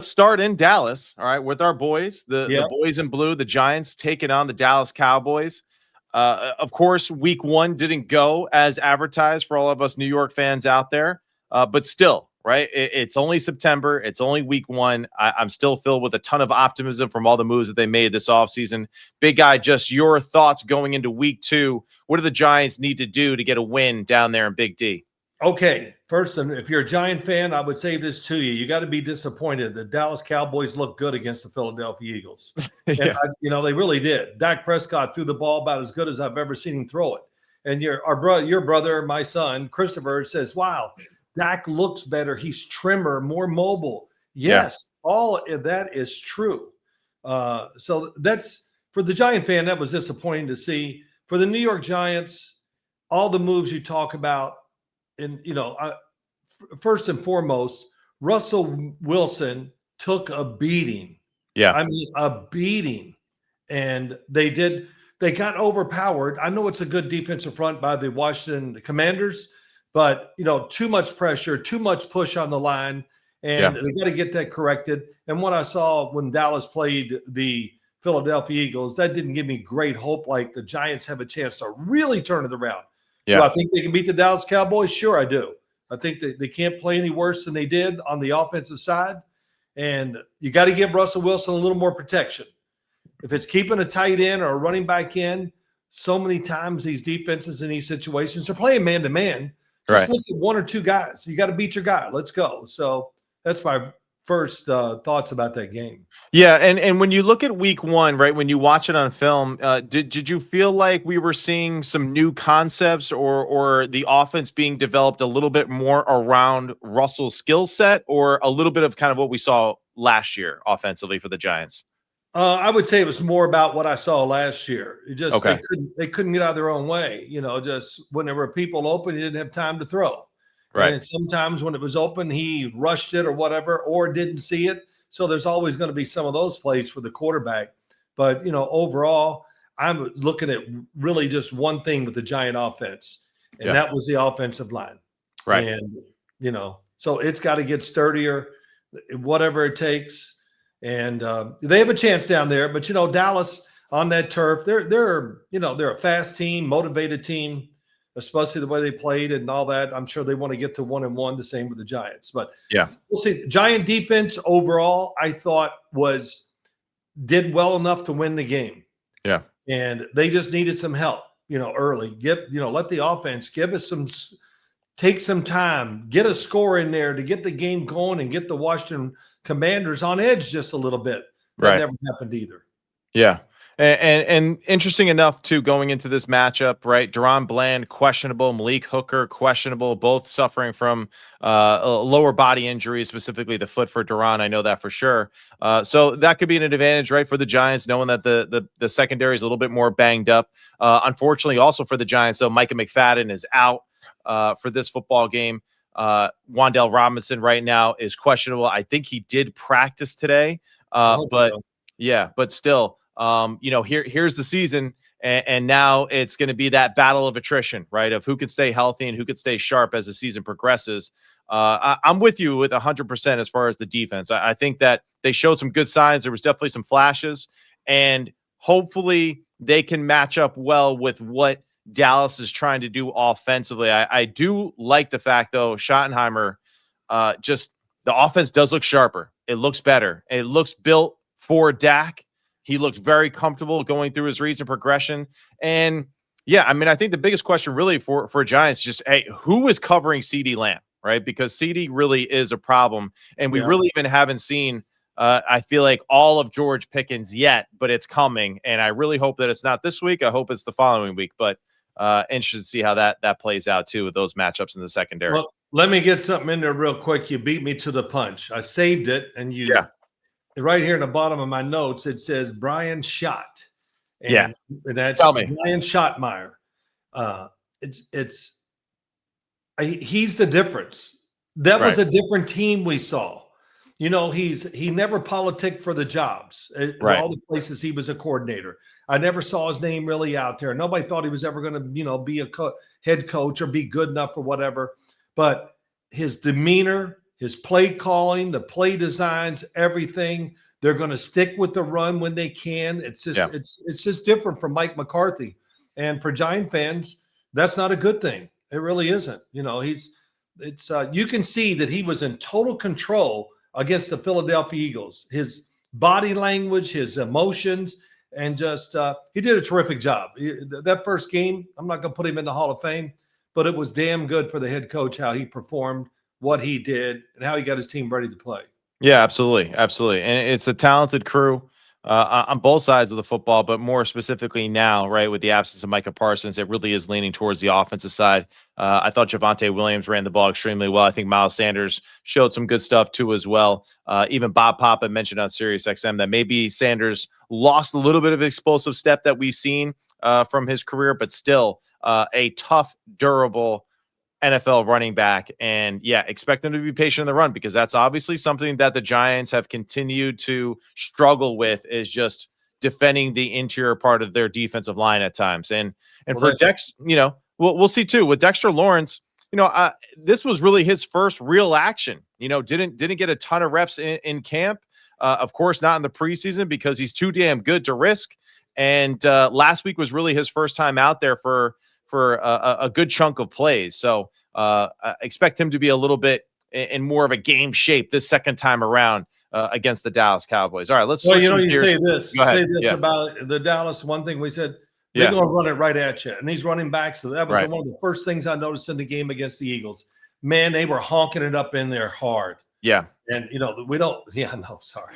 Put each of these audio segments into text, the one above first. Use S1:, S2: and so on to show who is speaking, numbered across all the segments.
S1: start in Dallas, all right, with our boys, the
S2: Yep.
S1: boys in blue, the Giants taking on the Dallas Cowboys. Of course, week one didn't go as advertised for all of us New York fans out there, but still, right? It's only September. It's only week one. I'm still filled with a ton of optimism from all the moves that they made this offseason. Big Guy, just your thoughts going into week two. What do the Giants need to do to get a win down there in Big D?
S2: Okay, first, if you're a Giant fan, I would say this to you. You got to be disappointed. The Dallas Cowboys look good against the Philadelphia Eagles.
S1: Yeah.
S2: And they really did. Dak Prescott threw the ball about as good as I've ever seen him throw it. And your brother, my son, Christopher, says, wow, Dak looks better. He's trimmer, more mobile. Yes, all of that is true. So that's, for the Giant fan, that was disappointing to see. For the New York Giants, all the moves you talk about, and, first and foremost, Russell Wilson took a beating.
S1: Yeah.
S2: I mean, a beating. And they got overpowered. I know it's a good defensive front by the Washington Commanders, but, too much pressure, too much push on the line, and they got to get that corrected. And what I saw when Dallas played the Philadelphia Eagles, that didn't give me great hope like the Giants have a chance to really turn it around.
S1: Yeah.
S2: Do I think they can beat the Dallas Cowboys? Sure, I do. I think they can't play any worse than they did on the offensive side. And you got to give Russell Wilson a little more protection. If it's keeping a tight end or a running back in, so many times these defenses in these situations are playing man-to-man. Just look at one or two guys. You got to beat your guy. Let's go. So that's my first thoughts about that game.
S1: Yeah, and when you look at week one, right, when you watch it on film, did you feel like we were seeing some new concepts or the offense being developed a little bit more around Russell's skill set, or a little bit of kind of what we saw last year offensively for the Giants?
S2: I would say it was more about what I saw last year. It just
S1: Okay.
S2: they couldn't get out of their own way. Just when there were people open, he didn't have time to throw.
S1: Right.
S2: And sometimes when it was open, he rushed it or whatever, or didn't see it. So there's always going to be some of those plays for the quarterback. But, overall, I'm looking at really just one thing with the Giant offense, and that was the offensive line.
S1: Right.
S2: And, so it's got to get sturdier, whatever it takes. And they have a chance down there. But, Dallas on that turf, they're a fast team, motivated team, especially the way they played and all that. I'm sure they want to get to 1-1, the same with the Giants. But we'll see. Giant defense overall, I thought did well enough to win the game.
S1: Yeah.
S2: And they just needed some help, early. Let the offense give us take some time, get a score in there to get the game going and get the Washington Commanders on edge just a little bit. That never happened either.
S1: Yeah. And interesting enough, too, going into this matchup, right? Deron Bland, questionable. Malik Hooker, questionable. Both suffering from lower body injuries, specifically the foot for Deron. I know that for sure. So that could be an advantage, right, for the Giants, knowing that the secondary is a little bit more banged up. Unfortunately, also for the Giants, though, Micah McFadden is out for this football game. Wan'Dale Robinson right now is questionable. I think he did practice today, but still. Here's the season, and now it's going to be that battle of attrition, right? Of who could stay healthy and who could stay sharp as the season progresses. I'm with you with 100% as far as the defense. I think that they showed some good signs. There was definitely some flashes, and hopefully they can match up well with what Dallas is trying to do offensively. I do like the fact, though, Schottenheimer, just the offense does look sharper. It looks better. It looks built for Dak. He looked very comfortable going through his reads and progression. And I think the biggest question really for Giants is just, hey, who is covering CeeDee Lamb, right? Because CeeDee really is a problem. And we really even haven't seen, I feel like, all of George Pickens yet, but it's coming. And I really hope that it's not this week. I hope it's the following week. But interested to see how that plays out, too, with those matchups in the secondary.
S2: Well, let me get something in there real quick. You beat me to the punch. I saved it, and right here in the bottom of my notes, it says Brian Schott. And that's Brian Schottenheimer. He's the difference. That was a different team we saw. He never politicked for the jobs in all the places he was a coordinator. I never saw his name really out there. Nobody thought he was ever going to, be a head coach or be good enough or whatever. But his demeanor, his play calling, the play designs, everything. They're going to stick with the run when they can. It's just it's just different from Mike McCarthy. And for Giant fans, that's not a good thing. It really isn't. You know, you can see that he was in total control against the Philadelphia Eagles. His body language, his emotions, and just he did a terrific job. That first game, I'm not going to put him in the Hall of Fame, but it was damn good for the head coach how he performed, what he did, and how he got his team ready to play.
S1: Yeah, absolutely. Absolutely. And it's a talented crew on both sides of the football, but more specifically now, right, with the absence of Micah Parsons, it really is leaning towards the offensive side. I thought Javonte Williams ran the ball extremely well. I think Miles Sanders showed some good stuff too as well. Even Bob Papa mentioned on Sirius XM that maybe Sanders lost a little bit of explosive step that we've seen from his career, but still a tough, durable NFL running back. And yeah, expect them to be patient in the run, because that's obviously something that the Giants have continued to struggle with, is just defending the interior part of their defensive line at times. And for Dex, you know, we'll see too with Dexter Lawrence. You know, this was really his first real action. You know, didn't get a ton of reps in camp. Of course, not in the preseason because he's too damn good to risk. And last week was really his first time out there for a good chunk of plays. So expect him to be a little bit in more of a game shape this second time around against the Dallas Cowboys. All right, let's switch gears.
S2: Say this about the Dallas. One thing we said, they're going to run it right at you. And these running backs, so that was one of the first things I noticed in the game against the Eagles. Man, they were honking it up in there hard.
S1: Yeah.
S2: And, you know, we don't – yeah, no, sorry.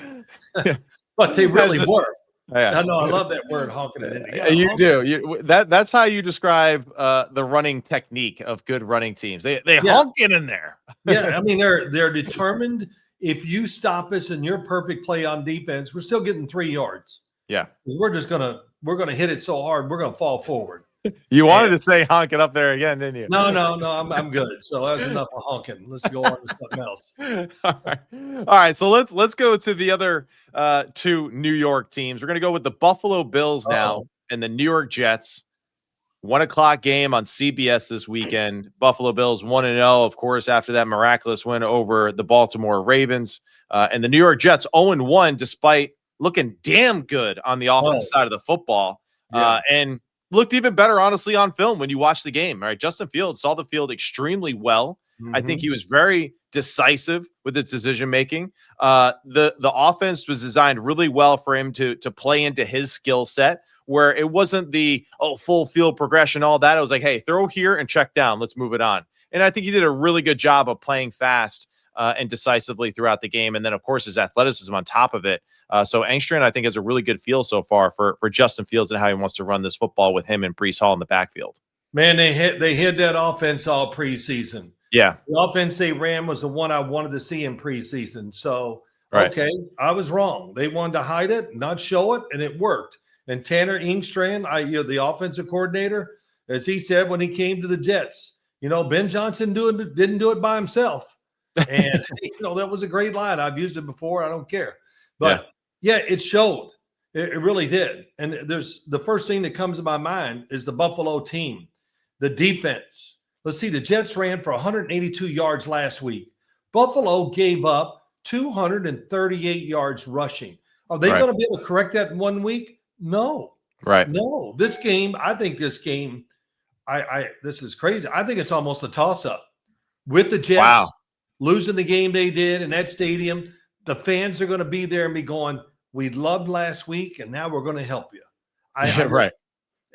S2: But they really were.
S1: Yeah.
S2: I know. I love that word, honking it in.
S1: You do. That's how you describe the running technique of good running teams. They honk it in there.
S2: Yeah, I mean they're determined. If you stop us in your perfect play on defense, we're still getting 3 yards.
S1: Yeah,
S2: we're gonna hit it so hard we're gonna fall forward.
S1: You wanted to say honk it up there again, didn't you?
S2: No, I'm good. So that was enough of honking. Let's go on to something else.
S1: All right. So let's go to the other two New York teams. We're gonna go with the Buffalo Bills now and the New York Jets. 1:00 game on CBS this weekend. Buffalo Bills 1-0, of course, after that miraculous win over the Baltimore Ravens. And the New York Jets 0-1, despite looking damn good on the offensive side of the football. And looked even better, honestly, on film when you watch the game. All right, Justin Fields saw the field extremely well. I think he was very decisive with his decision making. The offense was designed really well for him to play into his skill set, where it wasn't the full field progression, all that. It was like, hey, throw here and check down. Let's move it on. And I think he did a really good job of playing fast and decisively throughout the game. And then, of course, his athleticism on top of it. So Engstrand, I think, has a really good feel so far for Justin Fields and how he wants to run this football with him and Breece Hall in the backfield.
S2: Man, they hid that offense all preseason.
S1: Yeah.
S2: The offense they ran was the one I wanted to see in preseason. So, okay, I was wrong. They wanted to hide it, not show it, and it worked. And Tanner Engstrand, the offensive coordinator, as he said when he came to the Jets, Ben Johnson didn't do it by himself. And, that was a great line. I've used it before. I don't care. But, it showed. It really did. And the first thing that comes to my mind is the Buffalo team, the defense. Let's see, the Jets ran for 182 yards last week. Buffalo gave up 238 yards rushing. Are they going to be able to correct that in 1 week? No. No. This game, this is crazy. I think it's almost a toss-up. With the Jets losing the game they did in that stadium, the fans are going to be there and be going, we loved last week, and now we're going to help you.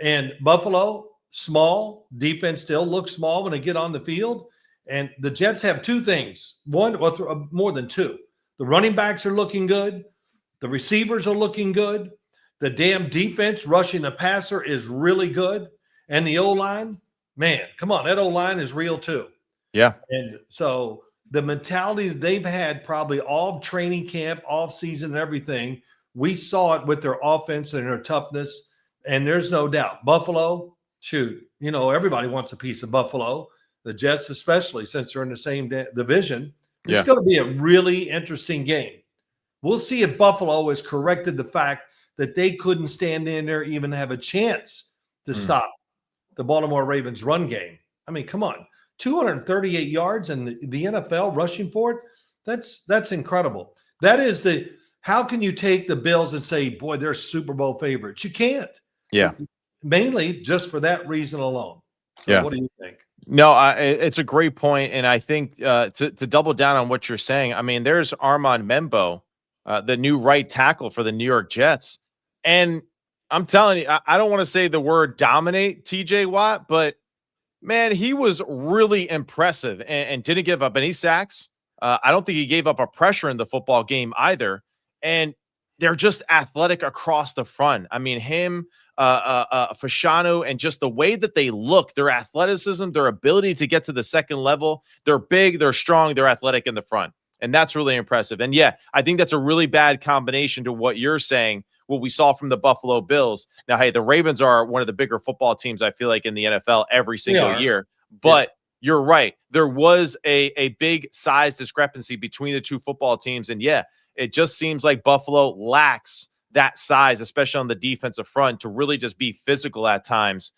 S2: And Buffalo, small defense still looks small when they get on the field. And the Jets have two things. One, more than two. The running backs are looking good. The receivers are looking good. The damn defense rushing the passer is really good. And the O-line, man, come on, that O-line is real too.
S1: Yeah.
S2: And so the mentality that they've had probably all training camp, off season, and everything, we saw it with their offense and their toughness. And there's no doubt. Buffalo, shoot, everybody wants a piece of Buffalo. The Jets, especially since they're in the same division. It's going to be a really interesting game. We'll see if Buffalo has corrected the fact that they couldn't stand in there, even have a chance to stop the Baltimore Ravens run game. I mean, come on, 238 yards and the NFL rushing for it. That's incredible. That is how can you take the Bills and say, boy, they're Super Bowl favorites? You can't.
S1: Yeah.
S2: Mainly just for that reason alone. So
S1: Yeah.
S2: what do you think?
S1: No, it's a great point, and I think to double down on what you're saying, I mean, there's Armand Membo, the new right tackle for the New York Jets, and I'm telling you, I don't want to say the word dominate TJ Watt, but man, he was really impressive and didn't give up any sacks. I don't think he gave up a pressure in the football game either, and they're just athletic across the front. I mean, him, Fashanu, and just the way that they look, their athleticism, their ability to get to the second level. They're big, they're strong, they're athletic in the front. And that's really impressive. And yeah, I think that's a really bad combination to what you're saying, what we saw from the Buffalo Bills. Now, hey, the Ravens are one of the bigger football teams, I feel like, in the NFL every single year. But you're right. There was a big size discrepancy between the two football teams. And yeah, it just seems like Buffalo lacks that size, especially on the defensive front, to really just be physical at times.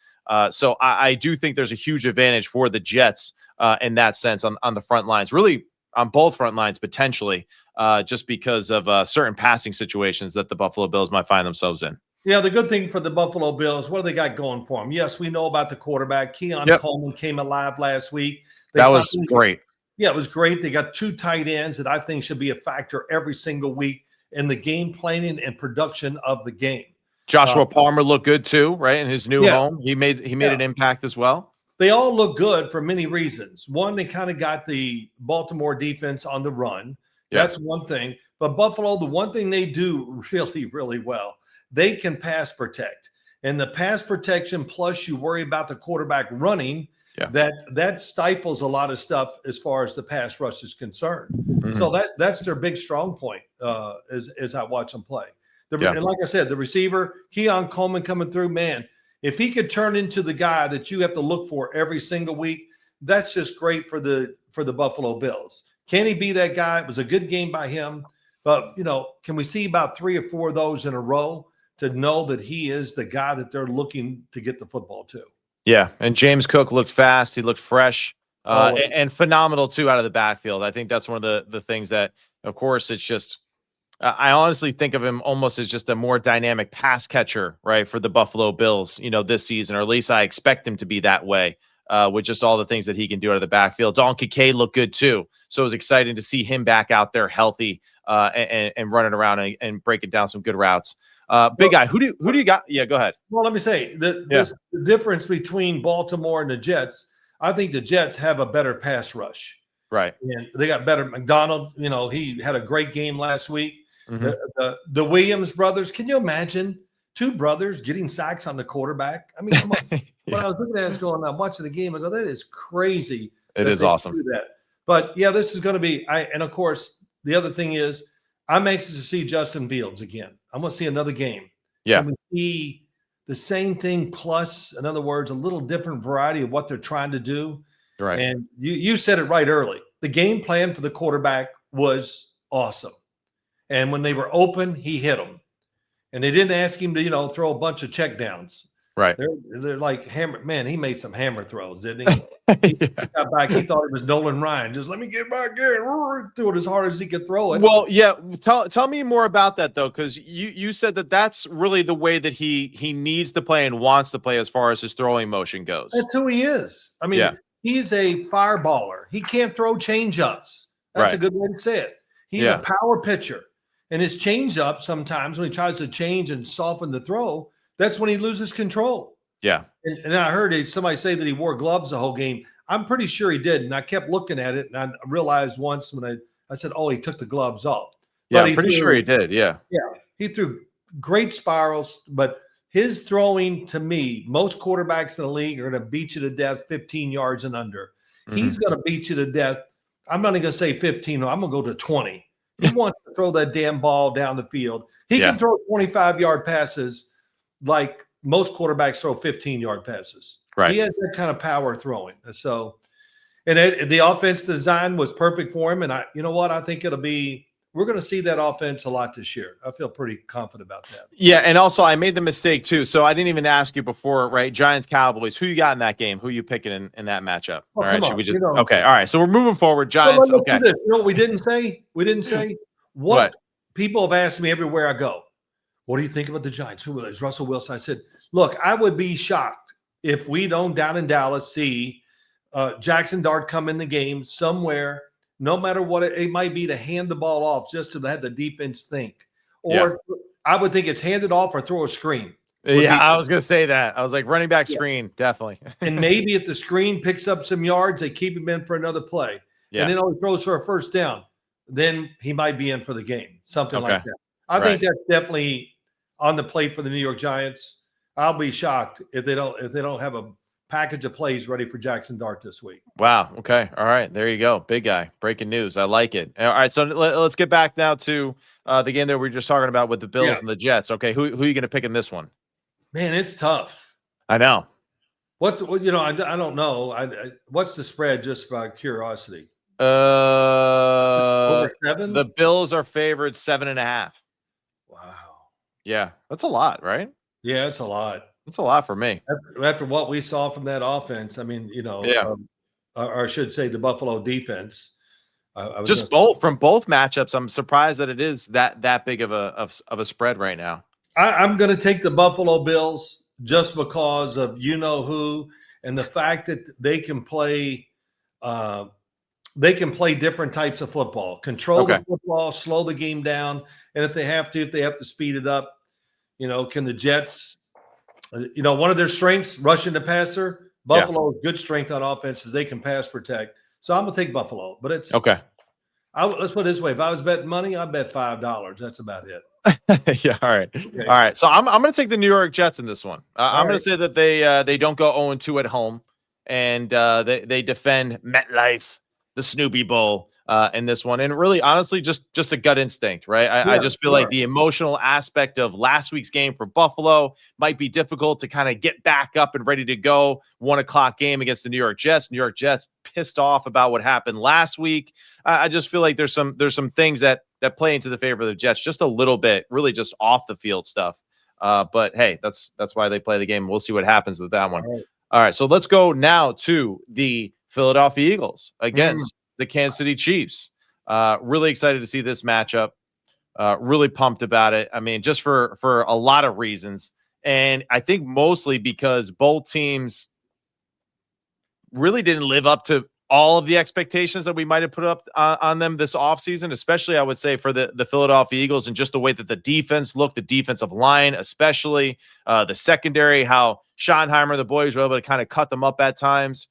S1: So I do think there's a huge advantage for the Jets in that sense on the front lines, really on both front lines potentially, just because of certain passing situations that the Buffalo Bills might find themselves in.
S2: Yeah, the good thing for the Buffalo Bills, what do they got going for them? Yes, we know about the quarterback. Keon Coleman came alive last week.
S1: That was great.
S2: Yeah, it was great. They got 2 tight ends that I think should be a factor every single week in the game planning and production of the game.
S1: Joshua Palmer looked good too, right? In his new home, he made an impact as well.
S2: They all look good for many reasons. One, they kind of got the Baltimore defense on the run. That's one thing. But Buffalo, the one thing they do really, really well, they can pass protect. And the pass protection, plus you worry about the quarterback running, that stifles a lot of stuff as far as the pass rush is concerned. Mm-hmm. So that's their big strong point as I watch them play. And like I said, the receiver, Keon Coleman coming through, man, if he could turn into the guy that you have to look for every single week, that's just great for the Buffalo Bills. Can he be that guy? It was a good game by him. But, can we see about 3 or 4 of those in a row to know that he is the guy that they're looking to get the football to?
S1: Yeah, and James Cook looked fast. He looked fresh and phenomenal, too, out of the backfield. I think that's one of the things that, of course, it's just I honestly think of him almost as just a more dynamic pass catcher, right, for the Buffalo Bills, this season, or at least I expect him to be that way with just all the things that he can do out of the backfield. Don Kincaid looked good, too. So it was exciting to see him back out there healthy and running around and breaking down some good routes. Big guy, who do you got? Yeah, go ahead.
S2: Well, let me say the difference between Baltimore and the Jets. I think the Jets have a better pass rush.
S1: Right.
S2: And they got better. McDonald, he had a great game last week.
S1: Mm-hmm.
S2: The Williams brothers, can you imagine 2 brothers getting sacks on the quarterback? I mean, come on. When I was looking at it going, I'm watching the game, I go, that is crazy.
S1: It is awesome.
S2: Do that. But yeah, this is going to be, and of course, the other thing is, I'm anxious to see Justin Fields again. I'm going to see another game.
S1: Yeah.
S2: Can we see the same thing plus, in other words, a little different variety of what they're trying to do?
S1: Right.
S2: And you said it right early. The game plan for the quarterback was awesome. And when they were open, he hit them. And they didn't ask him to, throw a bunch of checkdowns.
S1: Right.
S2: They're like hammer. Man, he made some hammer throws, didn't he? He got back. He thought it was Nolan Ryan. Just let me get back in. Threw it as hard as he could throw it.
S1: Well, yeah. Tell me more about that, though, because you said that's really the way that he needs to play and wants to play as far as his throwing motion goes.
S2: That's who he is. I mean, he's a fireballer. He can't throw change-ups. That's a good way to say it. He's a power pitcher. And his change-up sometimes when he tries to change and soften the throw, that's when he loses control.
S1: Yeah.
S2: And I heard somebody say that he wore gloves the whole game. I'm pretty sure he did. And I kept looking at it, and I realized once when I said, oh, he took the gloves off.
S1: Yeah, I'm pretty sure he did. Yeah.
S2: Yeah. He threw great spirals, but his throwing, to me, most quarterbacks in the league are going to beat you to death 15 yards and under. Mm-hmm. He's going to beat you to death. I'm not even going to say 15. I'm going to go to 20. He wants to throw that damn ball down the field. He can throw 25-yard passes like most quarterbacks throw 15-yard passes.
S1: Right.
S2: He has that kind of power throwing. So, and the offense design was perfect for him. And you know what? I think it'll be we're going to see that offense a lot this year. I feel pretty confident about that.
S1: Yeah, and also I made the mistake too. So I didn't even ask you before, right? Giants Cowboys. Who you got in that game? Who you picking in that matchup?
S2: Oh,
S1: All right,
S2: come
S1: should
S2: on.
S1: we just okay? All right, so we're moving forward.
S2: So
S1: Giants.
S2: let's do
S1: Okay,
S2: this. You know what we didn't say? We didn't say what
S1: what?
S2: people have asked me everywhere I go. What do you think about the Giants? Who is Russell Wilson? I said, look, I would be shocked if we don't down in Dallas see Jaxson Dart come in the game somewhere, no matter what it might be, to hand the ball off just to have the defense think. Or I would think it's handed off or throw a screen.
S1: Yeah, I was gonna say that. I was like running back screen, definitely.
S2: And maybe if the screen picks up some yards, they keep him in for another play.
S1: Yeah.
S2: And then he throws for a first down. Then he might be in for the game, something like that. I think that's definitely on the plate for the New York Giants. I'll be shocked if they don't have a package of plays ready for Jaxson Dart this week.
S1: Wow. Okay. All right. There you go. Big guy. Breaking news. I like it. All right. So let's get back now to the game that we were just talking about with the Bills and the Jets. Okay. Who are you going to pick in this one?
S2: Man, it's tough.
S1: I know.
S2: I don't know. What's the spread, just by curiosity?
S1: Over
S2: 7?
S1: The Bills are favored 7.5.
S2: Wow.
S1: Yeah. That's a lot, right?
S2: Yeah, it's a lot.
S1: That's a lot for me.
S2: After what we saw from that offense, I mean, or I should say the Buffalo defense.
S1: From both matchups, I'm surprised that it is that big of a spread right now.
S2: I'm going to take the Buffalo Bills just because of who and the fact that they can play different types of football, control the football, slow the game down, and if they have to speed it up, can the Jets? One of their strengths, rushing the passer. Buffalo's good strength on offense is they can pass protect. So I'm going to take Buffalo, but it's okay. Let's put it this way: if I was betting money, I'd bet $5. That's about it.
S1: Yeah. All right. Okay. All right. So I'm going to take the New York Jets in this one. I'm going to say that they don't go 0-2 at home, and they defend MetLife, the Snoopy Bowl, in this one. And really, honestly, just a gut instinct, right? I just feel like the emotional aspect of last week's game for Buffalo might be difficult to kind of get back up and ready to go. 1:00 game against the New York Jets. New York Jets pissed off about what happened last week. I just feel like there's some things that play into the favor of the Jets just a little bit, really just off the field stuff. But hey, that's why they play the game. We'll see what happens with that one. All right, so let's go now to the Philadelphia Eagles against the Kansas City Chiefs. Really excited to see this matchup. Really pumped about it. I mean, just for a lot of reasons. And I think mostly because both teams really didn't live up to all of the expectations that we might have put up on them this offseason, especially I would say for the Philadelphia Eagles, and just the way that the defense looked, the defensive line, especially the secondary, how Schottenheimer, the boys were able to kind of cut them up at times.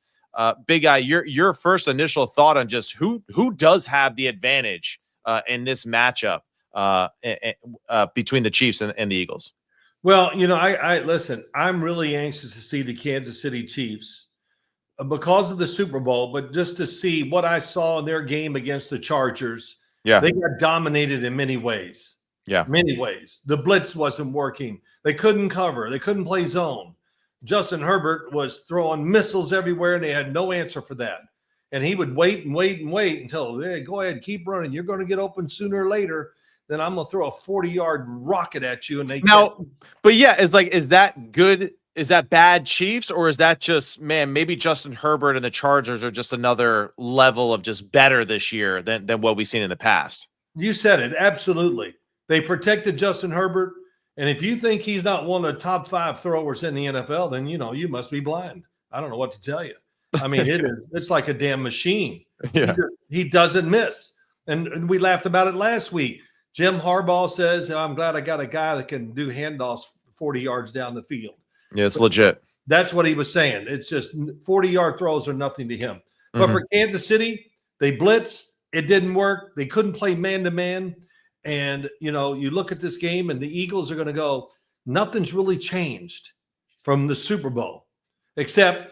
S1: Big Guy, your first initial thought on just who does have the advantage in this matchup between the Chiefs and the Eagles?
S2: Well, I listen, I'm really anxious to see the Kansas City Chiefs because of the Super Bowl, but just to see what I saw in their game against the Chargers. Yeah, they got dominated in many ways. Yeah, many ways. The blitz wasn't working. They couldn't cover. They couldn't play zone. Justin Herbert was throwing missiles everywhere, and they had no answer for that. And he would wait and wait and wait until, hey, go ahead, keep running. You're going to get open sooner or later. Then I'm going to throw a 40-yard rocket at you. And they
S1: but yeah, is that good? Is that bad Chiefs, or is that just, man, maybe Justin Herbert and the Chargers are just another level of just better this year than what we've seen in the past?
S2: You said it. Absolutely. They protected Justin Herbert. And if you think he's not one of the top 5 throwers in the NFL, then, you must be blind. I don't know what to tell you. I mean, it's like a damn machine. Yeah. He doesn't miss. And we laughed about it last week. Jim Harbaugh says, I'm glad I got a guy that can do handoffs 40 yards down the field.
S1: Yeah, it's legit.
S2: That's what he was saying. It's just 40-yard throws are nothing to him. But for Kansas City, they blitzed. It didn't work. They couldn't play man-to-man. And, you look at this game and the Eagles are going to go, nothing's really changed from the Super Bowl, except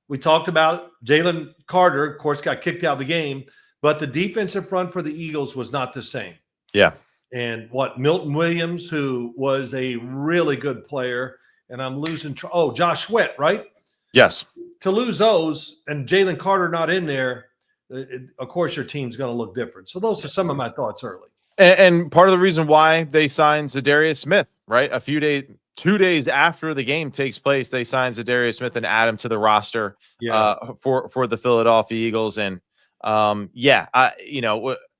S2: we talked about Jalen Carter, of course, got kicked out of the game, but the defensive front for the Eagles was not the same.
S1: Yeah.
S2: And Milton Williams, who was a really good player, and I'm losing Josh Sweat, right?
S1: Yes.
S2: To lose those and Jalen Carter not in there, of course, your team's going to look different. So those are some of my thoughts early.
S1: And part of the reason why they signed Zadarius Smith, right? 2 days after the game takes place, they signed Zadarius Smith and add him to the roster
S2: Yeah.
S1: for the Philadelphia Eagles. And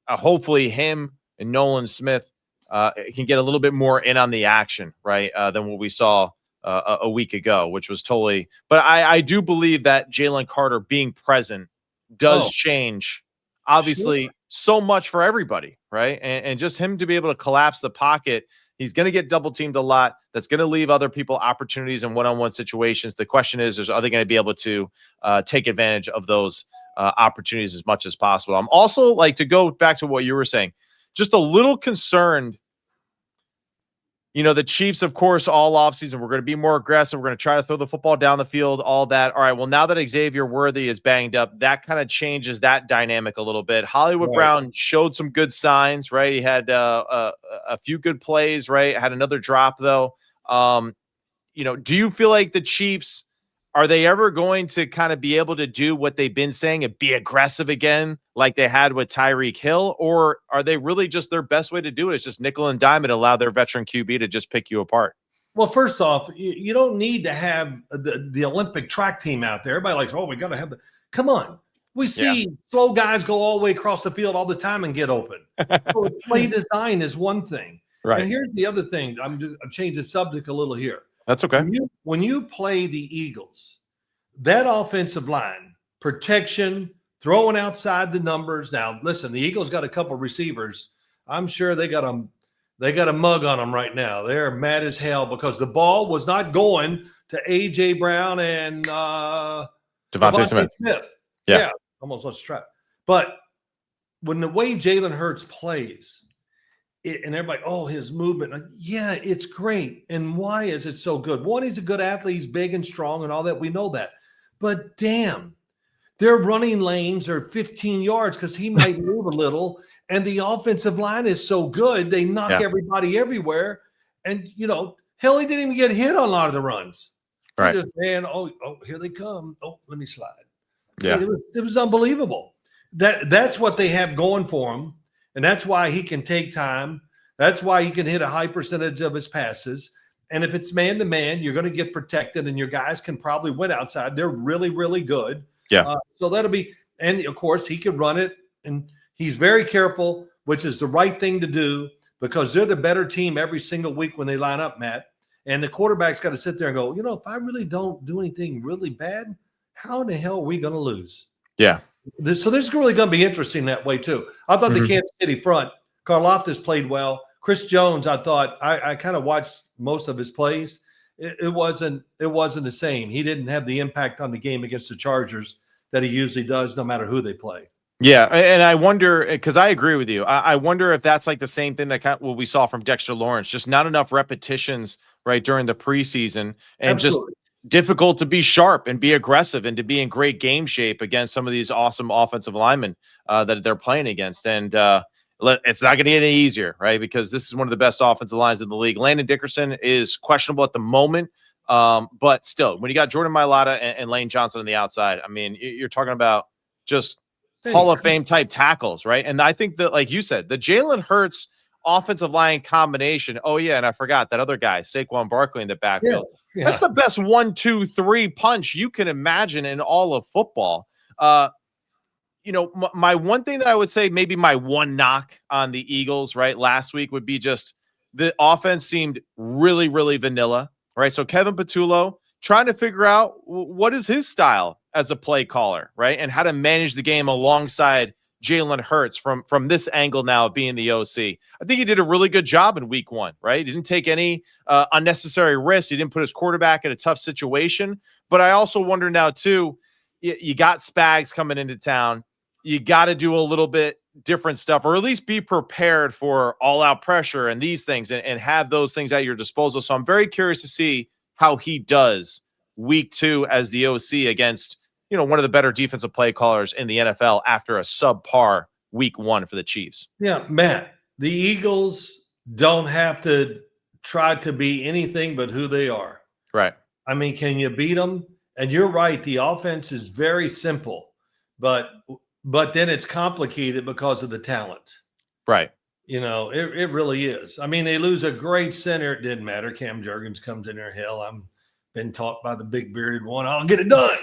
S1: hopefully him and Nolan Smith can get a little bit more in on the action, right? Than what we saw a week ago, which was totally. But I do believe that Jalen Carter being present does
S2: Oh,
S1: change,
S2: sure.
S1: obviously, so much for everybody, right? And just him to be able to collapse the pocket, he's going to get double teamed a lot. That's going to leave other people opportunities in one-on-one situations. The question is are they going to be able to take advantage of those opportunities as much as possible? I'm also, like, to go back to what you were saying, just a little concerned. The Chiefs, of course, all offseason, we're going to be more aggressive. We're going to try to throw the football down the field, all that. All right, well, now that Xavier Worthy is banged up, that kind of changes that dynamic a little bit. Hollywood
S2: Right.
S1: Brown showed some good signs, right? He had a few good plays, right? Had another drop, though. Do you feel like the Chiefs, are they ever going to kind of be able to do what they've been saying and be aggressive again like they had with Tyreek Hill? Or are they really just, their best way to do it is just nickel and dime and allow their veteran QB to just pick you apart?
S2: Well, first off, you don't need to have the Olympic track team out there. Everybody likes, we got to have come on. We see slow guys go all the way across the field all the time and get open. So play design is one thing.
S1: Right.
S2: And here's the other thing. I'm changing the subject a little here.
S1: That's okay.
S2: When you play the Eagles, that offensive line, protection, throwing outside the numbers. Now, listen, the Eagles got a couple receivers. I'm sure they got a mug on them right now. They're mad as hell because the ball was not going to A.J. Brown and
S1: Devontae Smith.
S2: Yeah, almost lost track. But when the way Jalen Hurts plays, and everybody, his movement, it's great. And why is it so good? One, he's a good athlete. He's big and strong and all that. We know that. But damn, their running lanes are 15 yards because he might move a little. And the offensive line is so good. They knock everybody everywhere. And, hell, he didn't even get hit on a lot of the runs.
S1: Right.
S2: He just, man, here they come. Let me slide.
S1: Yeah.
S2: It was unbelievable. That's what they have going for him. And that's why he can take time. That's why he can hit a high percentage of his passes. And if it's man-to-man, you're going to get protected, and your guys can probably win outside. They're really, really good.
S1: Yeah.
S2: So that'll be – and, of course, he can run it. And he's very careful, which is the right thing to do because they're the better team every single week when they line up, Matt. And the quarterback's got to sit there and go, if I really don't do anything really bad, how in the hell are we going to lose?
S1: Yeah.
S2: So this is really going to be interesting that way too. I thought the Kansas City front, Karlaftis played well. Chris Jones, I thought I kind of watched most of his plays. It wasn't the same. He didn't have the impact on the game against the Chargers that he usually does, no matter who they play.
S1: Yeah, and I wonder, because I agree with you. I wonder if that's like the same thing that what we saw from Dexter Lawrence, just not enough repetitions right during the preseason, and
S2: Absolutely.
S1: just difficult to be sharp and be aggressive and to be in great game shape against some of these awesome offensive linemen that they're playing against. And it's not going to get any easier, right? Because this is one of the best offensive lines in the league. Landon Dickerson is questionable at the moment, but still, when you got Jordan Mailata and Lane Johnson on the outside, I mean, you're talking about just Hall of Fame type tackles, right? And I think that, like you said, the Jalen Hurts offensive line combination. Oh yeah, and I forgot that other guy, Saquon Barkley in the backfield. Yeah. That's the best 1-2-3 punch you can imagine in all of football. My one thing that I would say, maybe my one knock on the Eagles, right, last week would be just the offense seemed really, really vanilla, right? So Kevin Patullo trying to figure out what is his style as a play caller, right? And how to manage the game alongside Jalen Hurts from this angle now of being the OC. I think he did a really good job in week 1, right? He didn't take any unnecessary risks. He didn't put his quarterback in a tough situation. But I also wonder now, too, you got Spags coming into town. You got to do a little bit different stuff, or at least be prepared for all-out pressure and these things and have those things at your disposal. So I'm very curious to see how he does week 2 as the OC against, one of the better defensive play callers in the NFL after a subpar week 1 for the Chiefs.
S2: Yeah, Matt, the Eagles don't have to try to be anything but who they are.
S1: Right.
S2: I mean, can you beat them? And you're right. The offense is very simple, but then it's complicated because of the talent.
S1: Right.
S2: It really is. I mean, they lose a great center. It didn't matter. Cam Jurgens comes in there. Hell, I'm been taught by the big bearded one. I'll get it done.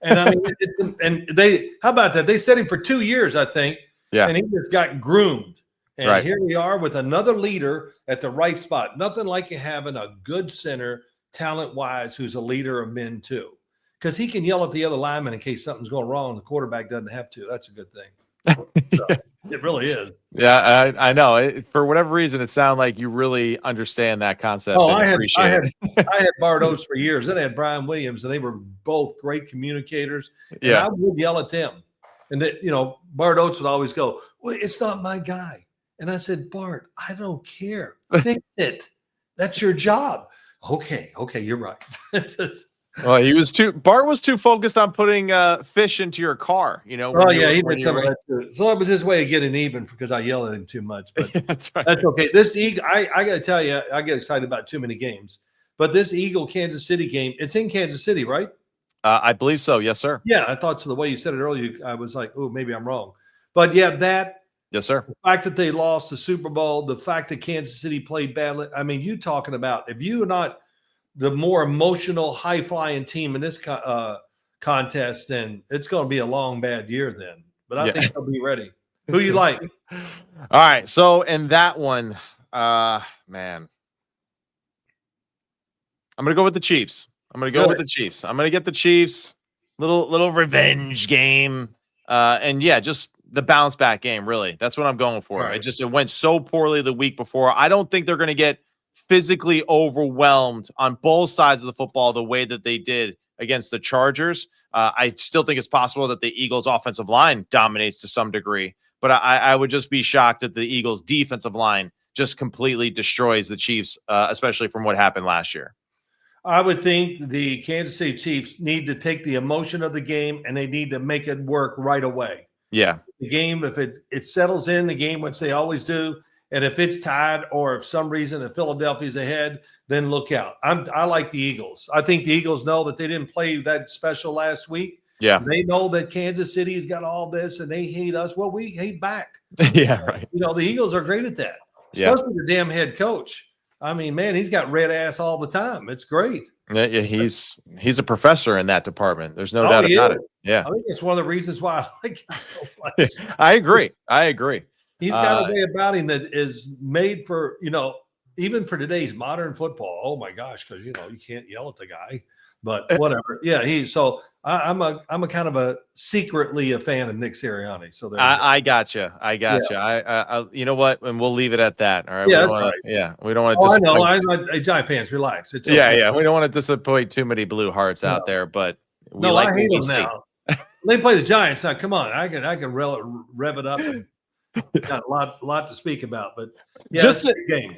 S2: And I mean, how about that? They set him for 2 years, I think.
S1: Yeah.
S2: And he just got groomed. And
S1: Right.
S2: here we are with another leader at the right spot. Nothing like you having a good center, talent-wise, who's a leader of men too. Because he can yell at the other lineman in case something's going wrong. The quarterback doesn't have to. That's a good thing. So, it really is.
S1: Yeah, I know. For whatever reason, it sounds like you really understand that concept.
S2: Oh,
S1: and
S2: I had Bart Oates for years. Then I had Brian Williams, and they were both great communicators. And I would yell at them. And Bart Oates would always go, "Well, it's not my guy." And I said, "Bart, I don't care. Fix it. That's your job." Okay, you're right.
S1: Well, Bart was too focused on putting fish into your car,
S2: he did some of that too. So that was his way of getting even because I yelled at him too much. But
S1: that's right.
S2: That's okay. This Eagle, I got to tell you, I get excited about too many games. But this Eagle Kansas City game, it's in Kansas City, right?
S1: I believe so. Yes, sir.
S2: Yeah, I thought so. The way you said it earlier, I was like, oh, maybe I'm wrong. But yeah,
S1: yes, sir.
S2: The fact that they lost the Super Bowl, the fact that Kansas City played badly. I mean, you talking about if you are not the more emotional, high-flying team in this contest, then it's going to be a long, bad year then. But I think they'll be ready. Who you like?
S1: All right. So in that one, man, I'm going to go with the Chiefs. I'm going to go with the Chiefs. I'm going to get the Chiefs. Little revenge game. And yeah, just the bounce back game, really. That's what I'm going for. Right. It went so poorly the week before. I don't think they're going to get physically overwhelmed on both sides of the football the way that they did against the Chargers. I still think it's possible that the Eagles' offensive line dominates to some degree, but I would just be shocked that the Eagles' defensive line just completely destroys the Chiefs, especially from what happened last year.
S2: I would think the Kansas City Chiefs need to take the emotion of the game and they need to make it work right away.
S1: Yeah.
S2: The game, if it settles in the game, which they always do, and if it's tied or if some reason if Philadelphia's ahead, then look out. I like the Eagles. I think the Eagles know that they didn't play that special last week.
S1: Yeah.
S2: They know that Kansas City's got all this and they hate us. Well, we hate back.
S1: Yeah, right.
S2: The Eagles are great at that, especially the damn head coach. I mean, man, he's got red ass all the time. It's great.
S1: Yeah, he's a professor in that department. There's no doubt about it. Yeah.
S2: I think it's one of the reasons why I like him so much.
S1: I agree.
S2: He's got a way about him that is made for, even for today's modern football. Oh my gosh, because you can't yell at the guy, but whatever. Yeah, I'm a kind of a secretly a fan of Nick Sirianni. So
S1: I got you. I you know what? And we'll leave it at that. All right.
S2: Yeah,
S1: we don't want to.
S2: I know. I'm Giant fans. Relax. It's
S1: okay. Yeah. We don't want to disappoint too many blue hearts out there, but
S2: I hate them now. They play the Giants now. Come on, I can rev it up. And got a lot to speak about, but
S1: just
S2: a game.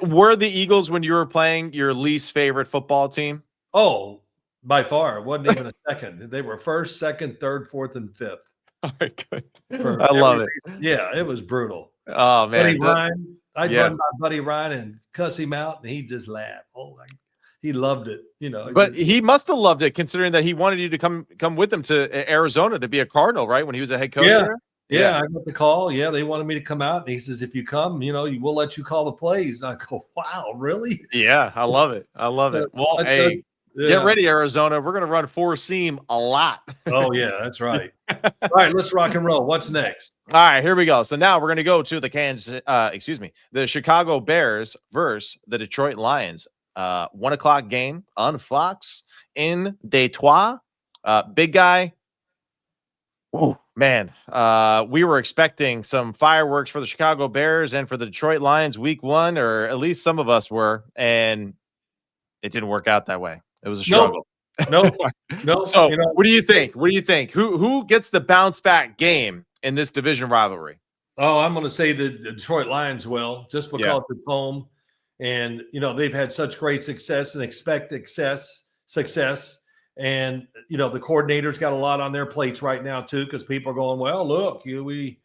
S1: Were the Eagles, when you were playing, your least favorite football team?
S2: Oh, by far. It wasn't even a second. They were first, second, third, fourth, and fifth.
S1: All right, good. I love it.
S2: Yeah, it was brutal.
S1: Oh, man.
S2: Buddy Ryan. I'd run my buddy Ryan and cuss him out, and he'd just laugh. Oh, he loved it.
S1: But he must have loved it, considering that he wanted you to come with him to Arizona to be a Cardinal, right? When he was a head coach there?
S2: Yeah, I got the call. Yeah, they wanted me to come out. And he says, if you come, we'll let you call the plays. And I go, wow, really?
S1: Yeah, I love it. Well, hey, get ready, Arizona. We're going to run four seam a lot.
S2: Oh, yeah, that's right. All right, let's rock and roll. What's next?
S1: All right, here we go. So now we're going to go to the Chicago Bears versus the Detroit Lions. 1 o'clock game on Fox in Detroit. Big guy. Oh, man. We were expecting some fireworks for the Chicago Bears and for the Detroit Lions week 1, or at least some of us were, and it didn't work out that way. It was a struggle.
S2: No.
S1: So what do you think? Who gets the bounce back game in this division rivalry?
S2: Oh, I'm going to say the Detroit Lions will, just because it's home. And, they've had such great success and expect success. And, the coordinator's got a lot on their plates right now, too, because people are going, well, look, we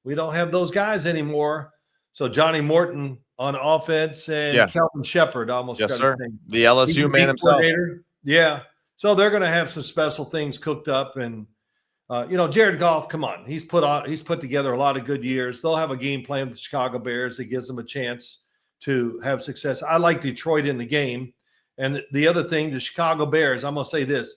S2: don't have those guys anymore. So Johnny Morton on offense and Kelvin Shepard almost.
S1: Yes, sir. The LSU man himself.
S2: Yeah. So they're going to have some special things cooked up. And Jared Goff, come on. He's put together a lot of good years. They'll have a game plan with the Chicago Bears that gives them a chance to have success. I like Detroit in the game. And the other thing, the Chicago Bears, I'm going to say this,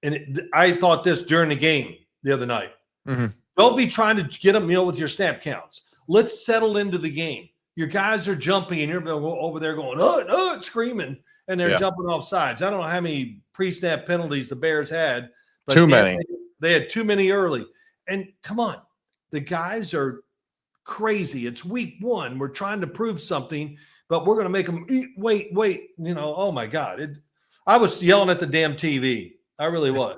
S2: and I thought this during the game the other night.
S1: Mm-hmm.
S2: Don't be trying to get them, with your snap counts. Let's settle into the game. Your guys are jumping, and you're over there going, screaming, and they're jumping off sides. I don't know how many pre-snap penalties the Bears had. But
S1: too many.
S2: They had too many early. And come on, the guys are crazy. It's week 1. We're trying to prove something, but we're going to make them wait. Oh, my God. I was yelling at the damn TV. I really was.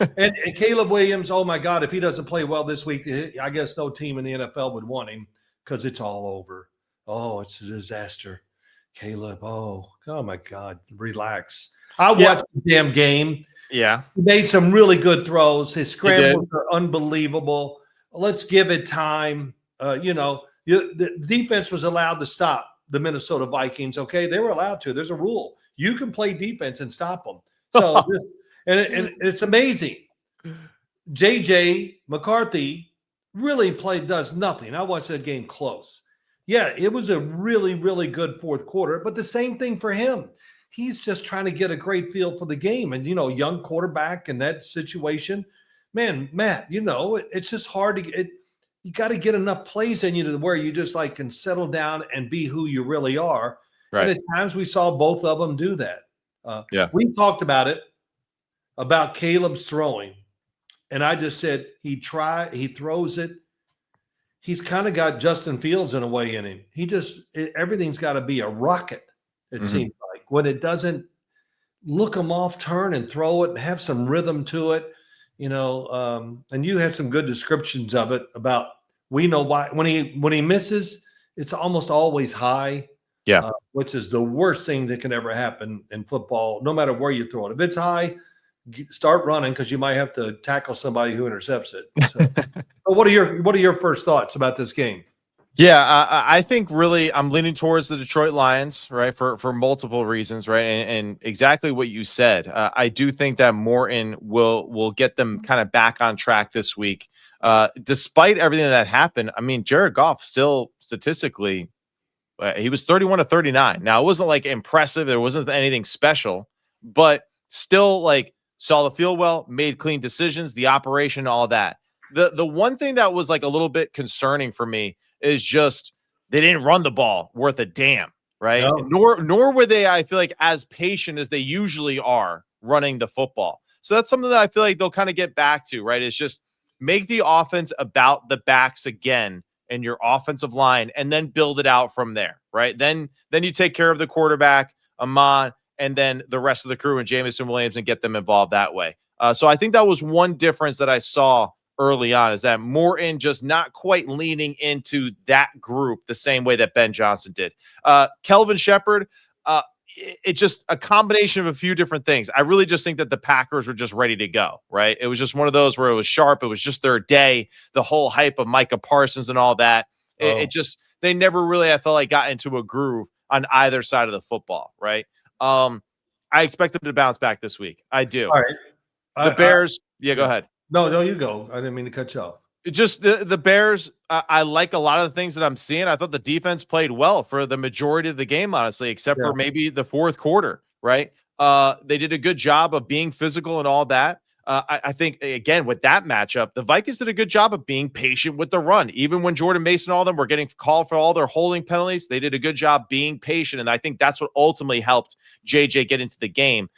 S2: and Caleb Williams, oh, my God, if he doesn't play well this week, I guess no team in the NFL would want him because it's all over. Oh, it's a disaster. Caleb, oh my God, relax. I watched the damn game.
S1: Yeah.
S2: He made some really good throws. His scrambles are unbelievable. Let's give it time. The defense was allowed to stop the Minnesota Vikings, okay? They were allowed to. There's a rule. You can play defense and stop them. So, and it's amazing. J.J. McCarthy really does nothing. I watched that game close. Yeah, it was a really, really good fourth quarter, but the same thing for him. He's just trying to get a great feel for the game. And, young quarterback in that situation, man, Matt, it's just hard to get – you got to get enough plays in you to where you just can settle down and be who you really are. Right. And at times we saw both of them do that. We talked about Caleb's throwing, and I just said he throws it. He's kind of got Justin Fields in a way in him. Everything's got to be a rocket, it seems like. When it doesn't, look him off, turn and throw it and have some rhythm to it, and you had some good descriptions of it about we know why. When he misses, it's almost always high, which is the worst thing that can ever happen in football, no matter where you throw it. If it's high, start running because you might have to tackle somebody who intercepts it. So, what are your first thoughts about this game?
S1: Yeah, I think really I'm leaning towards the Detroit Lions, right, for multiple reasons, right, and exactly what you said. I do think that Morton will get them kind of back on track this week. Despite everything that happened, I mean, Jared Goff still statistically, he was 31 to 39. Now, it wasn't impressive. There wasn't anything special, but still saw the field well, made clean decisions, the operation, all that. The one thing that was a little bit concerning for me is just they didn't run the ball worth a damn, right? No. Nor were they, I feel as patient as they usually are running the football. So that's something that I feel they'll kind of get back to, right? It's just make the offense about the backs again and your offensive line and then build it out from there, right? Then you take care of the quarterback, Amon, and then the rest of the crew and Jameson Williams and get them involved that way. So I think that was one difference that I saw early on is that Morton just not quite leaning into that group the same way that Ben Johnson did. Kelvin Shepherd, it's just a combination of a few different things. I really just think that the Packers were just ready to go, right? It was just one of those where it was sharp. It was just their day, the whole hype of Micah Parsons and all that. It just, they never really, I felt got into a groove on either side of the football, right? I expect them to bounce back this week. I do.
S2: All right.
S1: The Bears, go ahead.
S2: No, you go. I didn't mean to cut you off.
S1: Just the Bears, I like a lot of the things that I'm seeing. I thought the defense played well for the majority of the game, honestly, except for maybe the fourth quarter, right? They did a good job of being physical and all that. I think, again, with that matchup, the Vikings did a good job of being patient with the run. Even when Jordan Mason and all them were getting called for all their holding penalties, they did a good job being patient, and I think that's what ultimately helped JJ get into the game.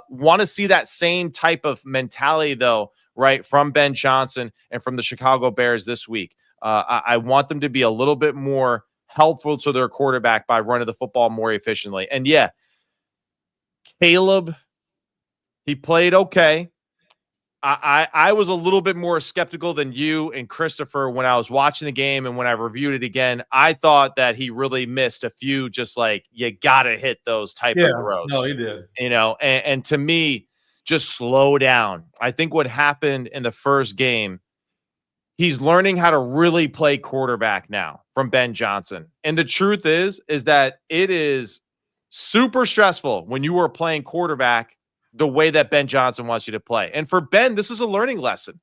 S1: Want to see that same type of mentality, though, right, from Ben Johnson and from the Chicago Bears this week. I want them to be a little bit more helpful to their quarterback by running the football more efficiently. And Caleb, he played okay. I was a little bit more skeptical than you and Christopher when I was watching the game and when I reviewed it again. I thought that he really missed a few, just you got to hit those type of throws.
S2: No, he did.
S1: And to me, just slow down. I think what happened in the first game, he's learning how to really play quarterback now from Ben Johnson. And the truth is that it is super stressful when you are playing quarterback the way that Ben Johnson wants you to play. And for Ben, this is a learning lesson.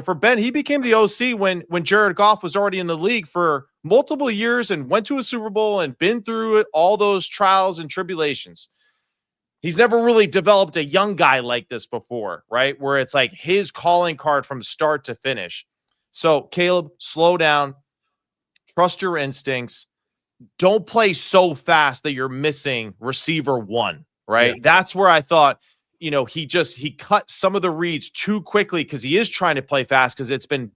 S1: for Ben, he became the OC when Jared Goff was already in the league for multiple years and went to a Super Bowl and been through it, all those trials and tribulations. He's never really developed a young guy like this before, right? Where it's like his calling card from start to finish. So, Caleb, slow down. Trust your instincts. Don't play so fast that you're missing receiver one, right?
S2: Yeah.
S1: That's where I thought, he cut some of the reads too quickly because he is trying to play fast because it's been